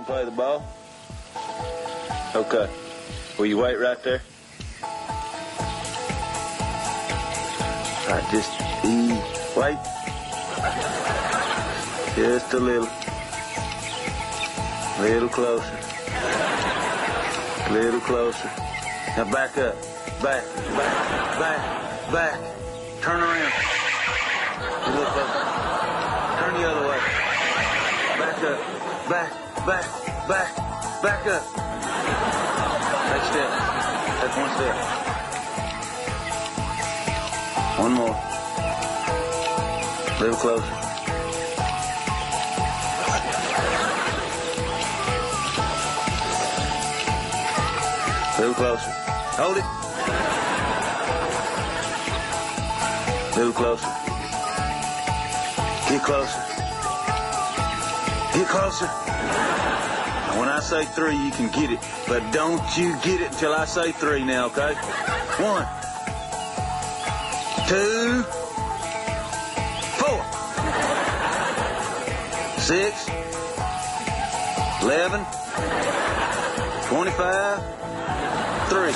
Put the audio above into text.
and play the ball? Okay. Will you wait right there? All right, just wait. Just a little. Little closer. Little closer. Now back up. Back. Turn around. You look closer. Turn the other way. Back up. Back up. Next step. That's one step. One more. Little closer. Little closer. Hold it. Little closer. Get closer. Get closer. When I say 3, you can get it. But don't you get it until I say 3 now, okay? 1, 2, 4, 6, 11, 25, 3.